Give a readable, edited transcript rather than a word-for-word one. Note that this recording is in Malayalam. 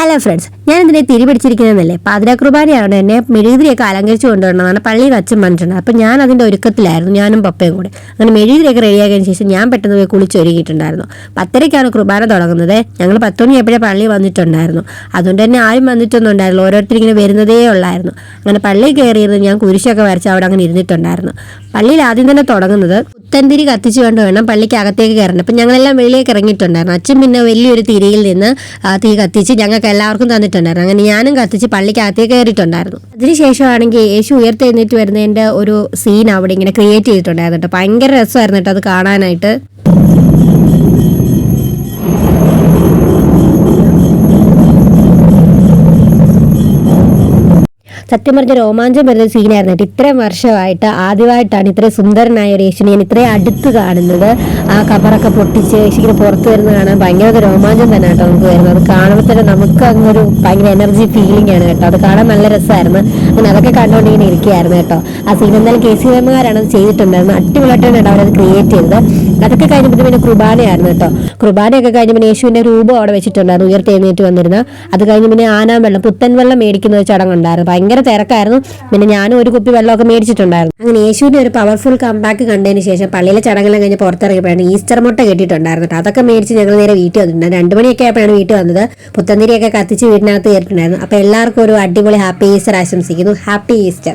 ഹലോ ഫ്രണ്ട്സ്, ഞാൻ ഇതിനെ തിരിപിടിച്ചിരിക്കുന്നതല്ലേ പാതിരാ കുർബാനയാണ് എന്നെ മെഴുകുതിരിയൊക്കെ അലങ്കരിച്ചു കൊണ്ടുവരണമെന്നാണ് പള്ളിയിൽ അച്ഛൻ പറഞ്ഞിട്ടുണ്ട്. അപ്പം ഞാൻ അതിൻ്റെ ഒരുക്കത്തിലായിരുന്നു, ഞാനും പപ്പയും കൂടെ. അങ്ങനെ മെഴുകുതിരിയൊക്കെ റെഡിയാക്കിയതിന് ശേഷം ഞാൻ പെട്ടെന്ന് പോയി കുളിച്ചൊരുങ്ങിയിട്ടുണ്ടായിരുന്നു. 10:30ക്കാണ് കുർബാന തുടങ്ങുന്നത്. ഞങ്ങൾ 10 മണിയായപ്പോഴേ പള്ളി വന്നിട്ടുണ്ടായിരുന്നു. അതുകൊണ്ട് തന്നെ ആരും വന്നിട്ടൊന്നും ഉണ്ടായിരുന്നു, ഓരോരുത്തർ ഇങ്ങനെ വരുന്നതേ ഉള്ളായിരുന്നു. അങ്ങനെ പള്ളിയിൽ കയറിയിരുന്ന് ഞാൻ കുരിശൊക്കെ വരച്ച് അവിടെ അങ്ങനെ ഇരുന്നിട്ടുണ്ടായിരുന്നു. പള്ളിയിൽ ആദ്യം തന്നെ തുടങ്ങുന്നത് പുത്തൻതിരി കത്തിച്ചു കൊണ്ട് വേണം പള്ളിക്ക് അകത്തേക്ക് കയറണം. അപ്പം ഞങ്ങളെല്ലാം വെളിയിലേക്ക് ഇറങ്ങിയിട്ടുണ്ടായിരുന്നു. അച്ഛൻ പിന്നെ വലിയൊരു തിരിയിൽ നിന്ന് തീ കത്തിച്ച് ഞങ്ങൾക്ക് എല്ലാവർക്കും തന്നിട്ടുണ്ടായിരുന്നു. അങ്ങനെ ഞാനും കത്തിച്ച് പള്ളിക്കകത്തേക്ക് കയറിയിട്ടുണ്ടായിരുന്നു. അതിനുശേഷമാണെങ്കിൽ യേശു ഉയർത്തെഴുന്നേറ്റ് വരുന്നതിൻ്റെ ഒരു സീൻ അവിടെ ഇങ്ങനെ ക്രിയേറ്റ് ചെയ്തിട്ടുണ്ടായിരുന്നു കേട്ടോ. ഭയങ്കര രസമായിരുന്നു കേട്ടോ അത് കാണാനായിട്ട്. സത്യം പറഞ്ഞ രോമാഞ്ചം വരുന്ന സീനായിരുന്നു കേട്ടോ. ഇത്രയും വർഷമായിട്ട് ആദ്യമായിട്ടാണ് ഇത്രയും സുന്ദരനായ ഒരു യേശുവിനെ ഞാൻ ഇത്രയും അടുത്ത് കാണുന്നത്. ആ കബറൊക്കെ പൊട്ടിച്ച് യേശുവിനെ പുറത്ത് വരുന്നത് കാണാൻ ഭയങ്കര രോമാഞ്ചം തന്നെ കേട്ടോ നമുക്ക് വരുന്നത്. അത് കാണുമ്പോൾ തന്നെ നമുക്ക് അങ്ങൊരു ഭയങ്കര എനർജി ഫീലിംഗ് ആണ് കേട്ടോ. അത് കാണാൻ നല്ല രസമായിരുന്നു. അങ്ങനെ അതൊക്കെ കണ്ടുകൊണ്ട് ഇങ്ങനെ ഇരിക്കുകയായിരുന്നു കേട്ടോ. ആ സീൻ എന്തായാലും KCMകാരാണ് അത് ചെയ്തിട്ടുണ്ടായിരുന്നത്. അടിപൊളിയായിട്ടാണ് കേട്ടോ അവരത് ക്രിയേറ്റ് ചെയ്തത്. അതൊക്കെ കഴിഞ്ഞപ്പോൾ പിന്നെ കുർബാനയായിരുന്നു കേട്ടോ. കുർബാനയൊക്കെ കഴിഞ്ഞ് പിന്നെ യേശുവിൻ്റെ രൂപം അവിടെ വെച്ചിട്ടുണ്ടായിരുന്നു, ഉയർത്തെഴുന്നേറ്റ് വന്നിരുന്ന. അത് കഴിഞ്ഞ് പിന്നെ ആനാൻ പുത്തൻ വെള്ളം മേടിക്കുന്ന ഒരു ചടങ്ങുണ്ടായിരുന്നു. ഭയങ്കര തിരക്കായിരുന്നു. പിന്നെ ഞാനും ഒരു കുപ്പി വെള്ളമൊക്കെ മേടിച്ചിട്ടുണ്ടായിരുന്നു. അങ്ങനെ യേശുവിന്റെ ഒരു പവർഫുൾ കംബാക്ക് കണ്ടതിന് ശേഷം പള്ളിയിലെ ചടങ്ങെല്ലാം കഴിഞ്ഞ് പുറത്തിറങ്ങിയപ്പോഴാണ് ഈസ്റ്റർ മുട്ട കിട്ടിയിട്ടുണ്ടായിരുന്നു കേട്ടോ. അതൊക്കെ മേടിച്ച് ഞങ്ങൾ നേരെ വീട്ടിൽ വന്നിട്ടുണ്ട്. 2 മണിയൊക്കെ ആയപ്പോഴാണ് വീട്ടിൽ വന്നത്. പുത്തന്തിരിയൊക്കെ കത്തിച്ച് വീടിനകത്ത് കയറിയിട്ടുണ്ടായിരുന്നു. അപ്പോൾ എല്ലാവർക്കും ഒരു അടിപൊളി ഹാപ്പി ഈസ്റ്റർ ആശംസിക്കുന്നു. Happy Easter.